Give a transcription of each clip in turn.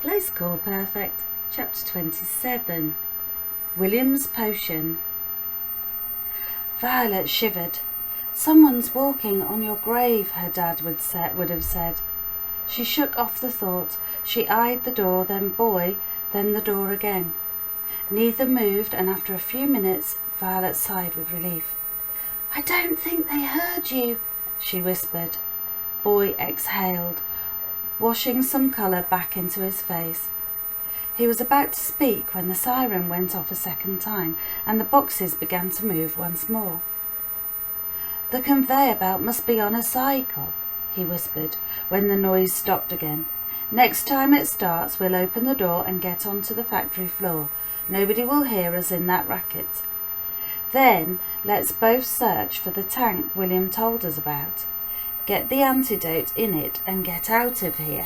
Play Score Perfect, Chapter 27. William's Potion. Violet shivered. "Someone's walking on your grave," her dad would have said. She shook off the thought. She eyed the door, then Boy, then the door again. Neither moved, and after a few minutes, Violet sighed with relief. "I don't think they heard you," she whispered. Boy exhaled, washing some colour back into his face. He was about to speak when the siren went off a second time, and the boxes began to move once more. "The conveyor belt must be on a cycle," he whispered, when the noise stopped again. "Next time it starts, we'll open the door and get onto the factory floor. Nobody will hear us in that racket. Then let's both search for the tank William told us about. Get the antidote in it and get out of here."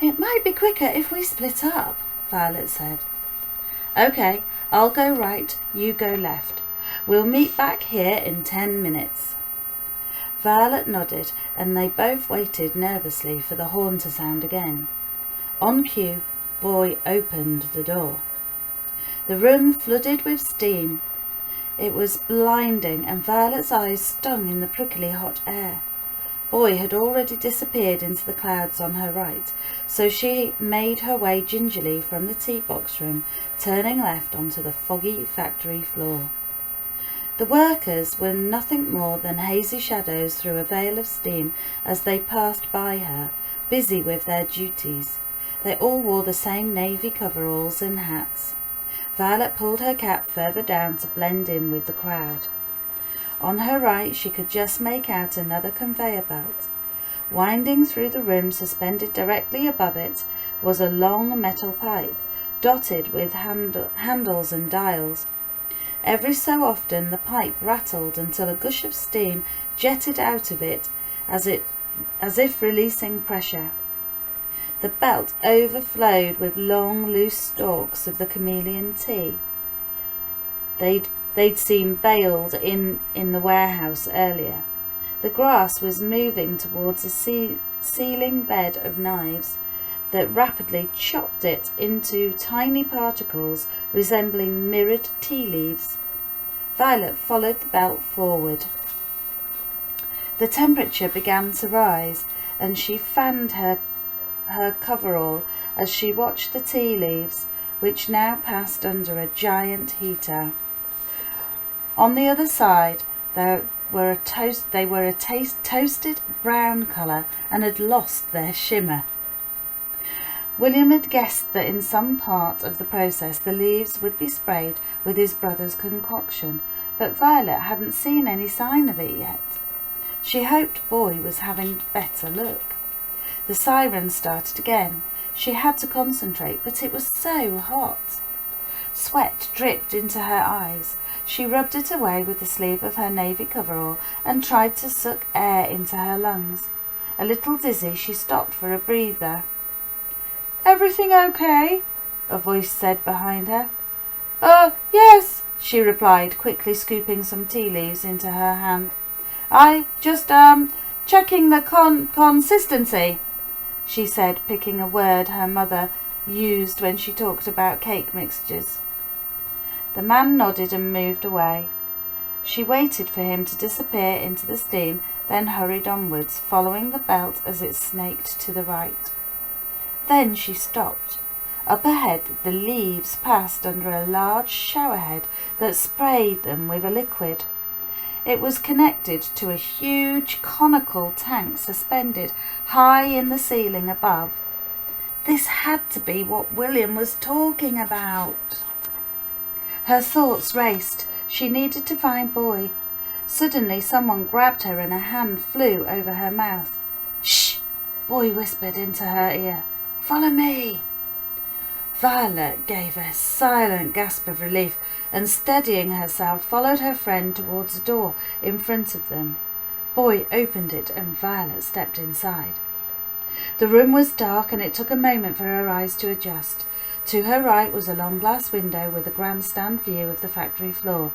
"It might be quicker if we split up," Violet said. "Okay, I'll go right, you go left. We'll meet back here in 10 minutes. Violet nodded, and they both waited nervously for the horn to sound again. On cue, Boy opened the door. The room flooded with steam. It was blinding, and Violet's eyes stung in the prickly hot air. Boy had already disappeared into the clouds on her right, so she made her way gingerly from the tea box room, turning left onto the foggy factory floor. The workers were nothing more than hazy shadows through a veil of steam as they passed by her, busy with their duties. They all wore the same navy coveralls and hats. Violet pulled her cap further down to blend in with the crowd. On her right she could just make out another conveyor belt. Winding through the room, suspended directly above it, was a long metal pipe, dotted with handles and dials. Every so often the pipe rattled until a gush of steam jetted out of it as if releasing pressure. The belt overflowed with long, loose stalks of the chameleon tea. They'd seen baled in the warehouse earlier. The grass was moving towards a ceiling bed of knives that rapidly chopped it into tiny particles resembling mirrored tea leaves. Violet followed the belt forward. The temperature began to rise, and she fanned her coverall as she watched the tea leaves, which now passed under a giant heater. On the other side, they were a toasted brown colour and had lost their shimmer. William had guessed that in some part of the process the leaves would be sprayed with his brother's concoction, but Violet hadn't seen any sign of it yet. She hoped Boy was having better luck. The siren started again. She had to concentrate, but it was so hot. Sweat dripped into her eyes. She rubbed it away with the sleeve of her navy coverall and tried to suck air into her lungs. A little dizzy, she stopped for a breather. "Everything okay?" a voice said behind her. Yes," she replied, quickly scooping some tea leaves into her hand. "I just, checking the consistency," she said, picking a word her mother used when she talked about cake mixtures. The man nodded and moved away. She waited for him to disappear into the steam, then hurried onwards, following the belt as it snaked to the right. Then she stopped. Up ahead, the leaves passed under a large showerhead that sprayed them with a liquid. It was connected to a huge conical tank suspended high in the ceiling above. This had to be what William was talking about. Her thoughts raced. She needed to find Boy. Suddenly someone grabbed her and a hand flew over her mouth. "Shh!" Boy whispered into her ear. "Follow me." Violet gave a silent gasp of relief and, steadying herself, followed her friend towards a door in front of them. Boy opened it and Violet stepped inside. The room was dark and it took a moment for her eyes to adjust. To her right was a long glass window with a grandstand view of the factory floor.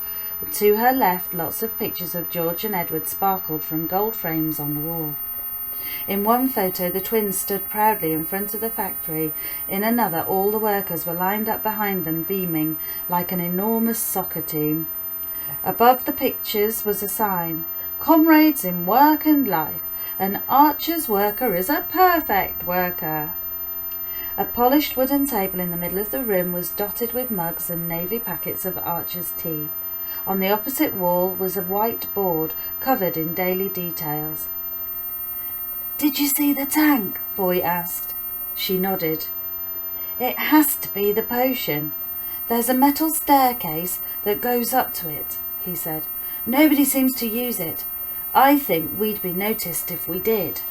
To her left, lots of pictures of George and Edward sparkled from gold frames on the wall. In one photo, the twins stood proudly in front of the factory. In another, all the workers were lined up behind them, beaming like an enormous soccer team. Above the pictures was a sign, "Comrades in work and life, an Archer's worker is a perfect worker." A polished wooden table in the middle of the room was dotted with mugs and navy packets of Archer's tea. On the opposite wall was a white board covered in daily details. "Did you see the tank?" Boy asked. She nodded. "It has to be the potion. There's a metal staircase that goes up to it," he said. "Nobody seems to use it. I think we'd be noticed if we did."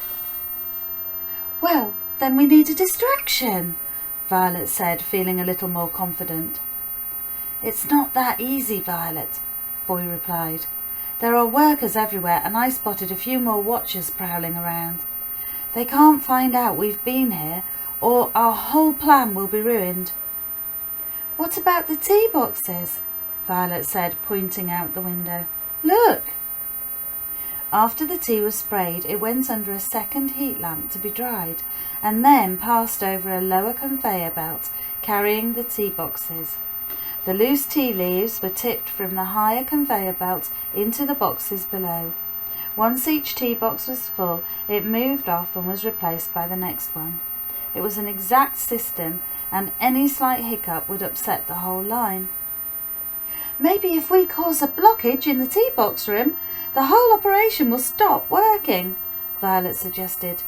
"Well, then we need a distraction," Violet said, feeling a little more confident. "It's not that easy, Violet," Boy replied. "There are workers everywhere, and I spotted a few more watchers prowling around. They can't find out we've been here, or our whole plan will be ruined." "What about the tea boxes?" Violet said, pointing out the window. "Look!" After the tea was sprayed, it went under a second heat lamp to be dried, and then passed over a lower conveyor belt carrying the tea boxes. The loose tea leaves were tipped from the higher conveyor belt into the boxes below. Once each tea box was full, it moved off and was replaced by the next one. It was an exact system, and any slight hiccup would upset the whole line. "Maybe if we cause a blockage in the tea box room, the whole operation will stop working," Violet suggested.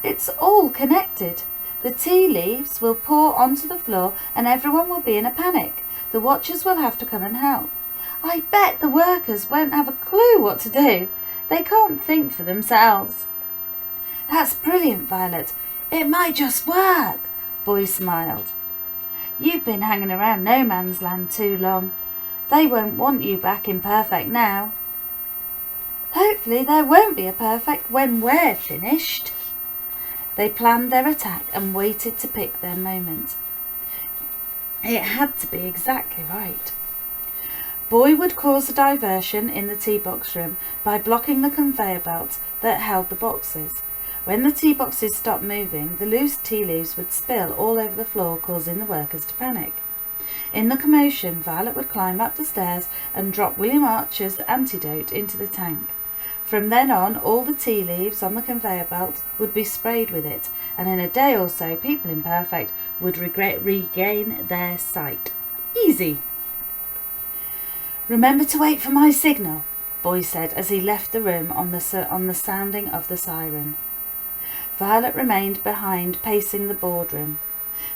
"It's all connected. The tea leaves will pour onto the floor and everyone will be in a panic. The watchers will have to come and help. I bet the workers won't have a clue what to do. They can't think for themselves." "That's brilliant, Violet. It might just work," Boy smiled. "You've been hanging around no man's land too long. They won't want you back in Perfect now." "Hopefully there won't be a Perfect when we're finished." They planned their attack and waited to pick their moment. It had to be exactly right. Boy would cause a diversion in the tea box room by blocking the conveyor belt that held the boxes. When the tea boxes stopped moving, the loose tea leaves would spill all over the floor, causing the workers to panic. In the commotion, Violet would climb up the stairs and drop William Archer's antidote into the tank. From then on, all the tea leaves on the conveyor belt would be sprayed with it, and in a day or so, people in Perfect would regain their sight. Easy. "Remember to wait for my signal," Boy said as he left the room on the sounding of the siren. Violet remained behind, pacing the boardroom.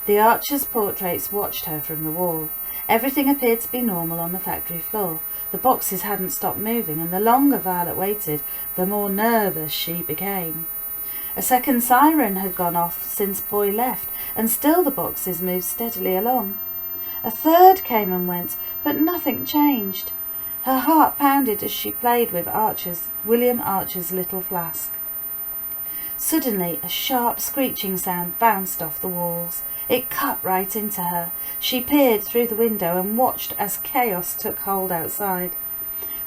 The Archers' portraits watched her from the wall. Everything appeared to be normal on the factory floor. The boxes hadn't stopped moving, and the longer Violet waited, the more nervous she became. A second siren had gone off since Boy left, and still the boxes moved steadily along. A third came and went, but nothing changed. Her heart pounded as she played with William Archer's little flask. Suddenly, a sharp screeching sound bounced off the walls. It cut right into her. She peered through the window and watched as chaos took hold outside.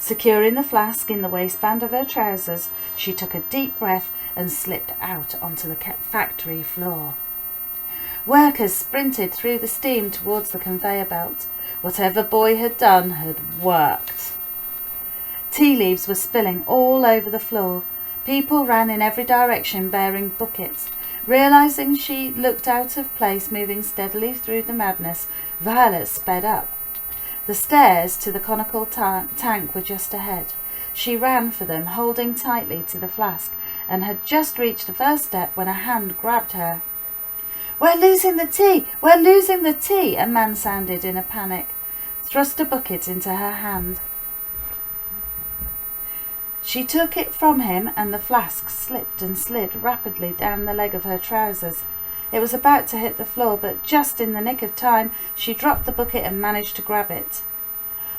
Securing the flask in the waistband of her trousers, she took a deep breath and slipped out onto the factory floor. Workers sprinted through the steam towards the conveyor belt. Whatever Boy had done had worked. Tea leaves were spilling all over the floor. People ran in every direction bearing buckets. Realizing she looked out of place moving steadily through the madness, Violet sped up. The stairs to the conical tank were just ahead. She ran for them, holding tightly to the flask, and had just reached the first step when a hand grabbed her. "We're losing the tea! We're losing the tea!" a man sounded in a panic. Thrust a bucket into her hand. She took it from him, and the flask slipped and slid rapidly down the leg of her trousers. It was about to hit the floor, but just in the nick of time, she dropped the bucket and managed to grab it.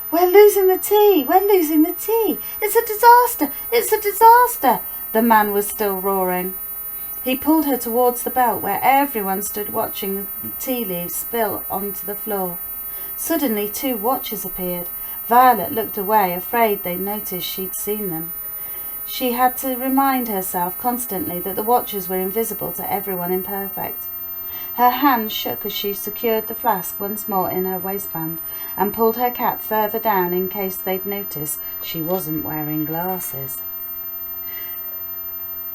"We're losing the tea! We're losing the tea! It's a disaster! It's a disaster!" The man was still roaring. He pulled her towards the belt where everyone stood watching the tea leaves spill onto the floor. Suddenly 2 watchers appeared. Violet looked away, afraid they'd noticed she'd seen them. She had to remind herself constantly that the watchers were invisible to everyone in Perfect. Her hand shook as she secured the flask once more in her waistband and pulled her cap further down in case they'd notice she wasn't wearing glasses.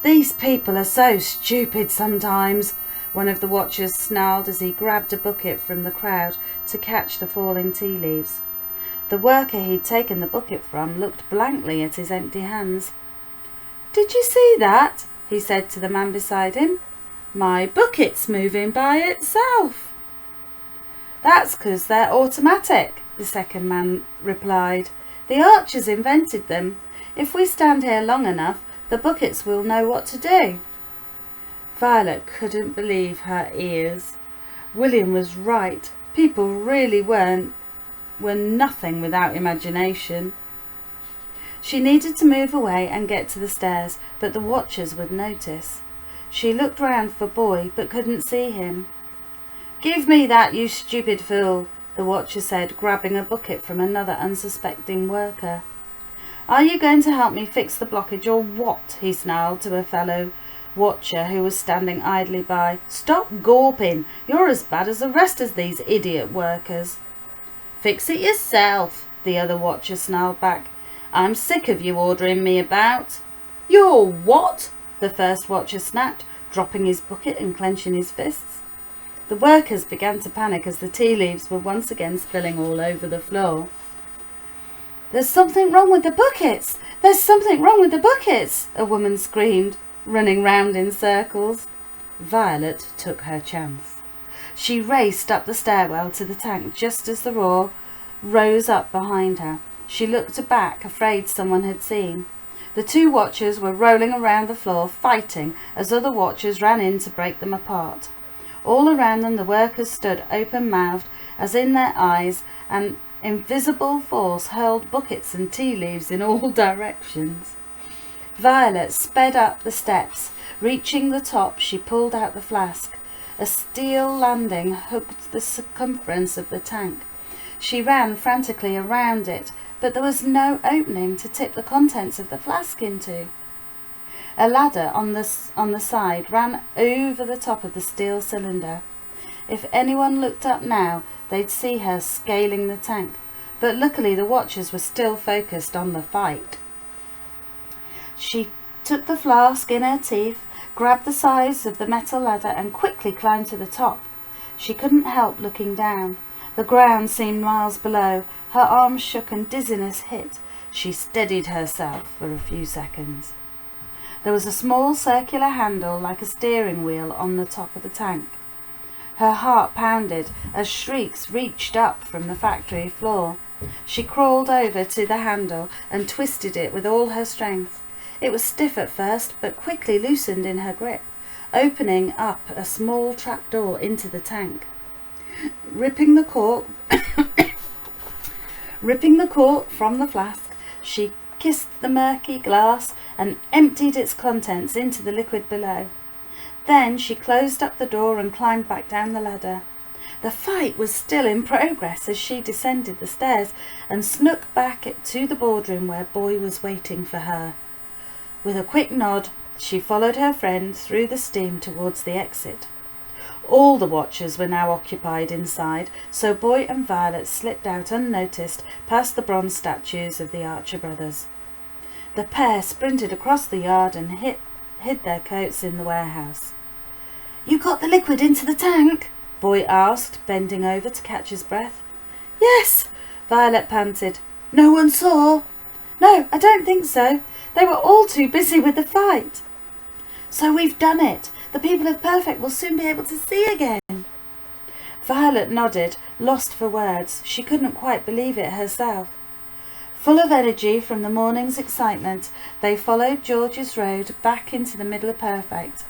"These people are so stupid sometimes," one of the watchers snarled as he grabbed a bucket from the crowd to catch the falling tea leaves. The worker he'd taken the bucket from looked blankly at his empty hands. "Did you see that?" he said to the man beside him. "My bucket's moving by itself." "That's 'cause they're automatic," the second man replied. "The archers invented them. If we stand here long enough, the buckets will know what to do." Violet couldn't believe her ears. William was right. People really were nothing without imagination. She needed to move away and get to the stairs, but the watchers would notice. She looked round for Boy, but couldn't see him. "Give me that, you stupid fool," the watcher said, grabbing a bucket from another unsuspecting worker. "Are you going to help me fix the blockage or what?" he snarled to a fellow watcher who was standing idly by. "Stop gawping. You're as bad as the rest of these idiot workers." "Fix it yourself," the other watcher snarled back. "I'm sick of you ordering me about." "You're what?" the first watcher snapped, dropping his bucket and clenching his fists. The workers began to panic as the tea leaves were once again spilling all over the floor. "There's something wrong with the buckets! There's something wrong with the buckets!" a woman screamed, running round in circles. Violet took her chance. She raced up the stairwell to the tank just as the roar rose up behind her. She looked back, afraid someone had seen. The two watchers were rolling around the floor, fighting as other watchers ran in to break them apart. All around them the workers stood open-mouthed, as in their eyes an invisible force hurled buckets and tea leaves in all directions. Violet sped up the steps. Reaching the top, she pulled out the flask. A steel landing hugged the circumference of the tank. She ran frantically around it, but there was no opening to tip the contents of the flask into. A ladder on the side ran over the top of the steel cylinder. If anyone looked up now, they'd see her scaling the tank, but luckily the watchers were still focused on the fight. She took the flask in her teeth, grabbed the sides of the metal ladder and quickly climbed to the top. She couldn't help looking down. The ground seemed miles below. Her arms shook and dizziness hit. She steadied herself for a few seconds. There was a small circular handle like a steering wheel on the top of the tank. Her heart pounded as shrieks reached up from the factory floor. She crawled over to the handle and twisted it with all her strength. It was stiff at first, but quickly loosened in her grip, opening up a small trapdoor into the tank. Ripping the cork from the flask, she kissed the murky glass and emptied its contents into the liquid below. Then she closed up the door and climbed back down the ladder. The fight was still in progress as she descended the stairs and snuck back to the boardroom where Boy was waiting for her. With a quick nod, she followed her friend through the steam towards the exit. All the watchers were now occupied inside, so Boy and Violet slipped out unnoticed past the bronze statues of the Archer brothers. The pair sprinted across the yard and hid their coats in the warehouse. "You got the liquid into the tank?" Boy asked, bending over to catch his breath. "Yes," Violet panted. "No one saw?" "No, I don't think so. They were all too busy with the fight." "So we've done it. The people of Perfect will soon be able to see again." Violet nodded, lost for words. She couldn't quite believe it herself. Full of energy from the morning's excitement, they followed George's Road back into the middle of Perfect.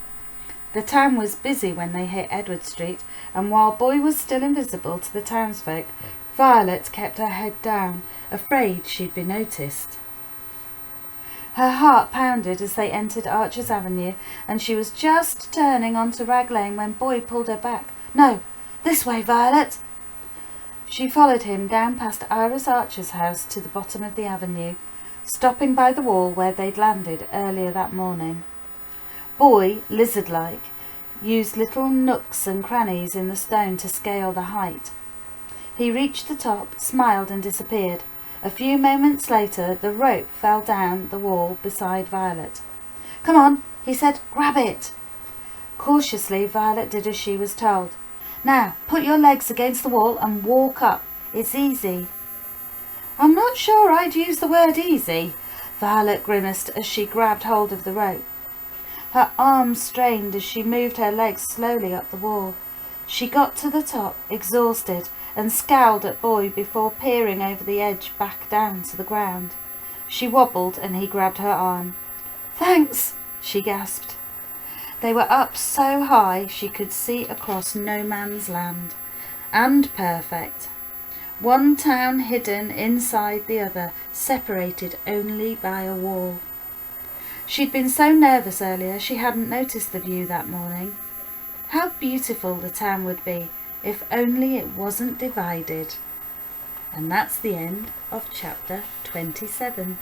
The town was busy when they hit Edward Street, and while Boy was still invisible to the townsfolk, Violet kept her head down, afraid she'd be noticed. Her heart pounded as they entered Archer's Avenue, and she was just turning onto Rag Lane when Boy pulled her back. "No, this way, Violet." She followed him down past Iris Archer's house to the bottom of the avenue. stopping by the wall where they'd landed earlier that morning. Boy, lizard-like, used little nooks and crannies in the stone to scale the height. He reached the top, smiled and disappeared. A few moments later, the rope fell down the wall beside Violet. "Come on," he said, "grab it." Cautiously, Violet did as she was told. "Now, put your legs against the wall and walk up. It's easy." "I'm not sure I'd use the word easy," Violet grimaced as she grabbed hold of the rope. Her arms strained as she moved her legs slowly up the wall. She got to the top, exhausted, and scowled at Boy before peering over the edge back down to the ground. She wobbled and he grabbed her arm. "Thanks," she gasped. They were up so high she could see across no man's land. And perfect. One town hidden inside the other, separated only by a wall. She'd been so nervous earlier she hadn't noticed the view that morning. How beautiful the town would be if only it wasn't divided. And that's the end of chapter 27.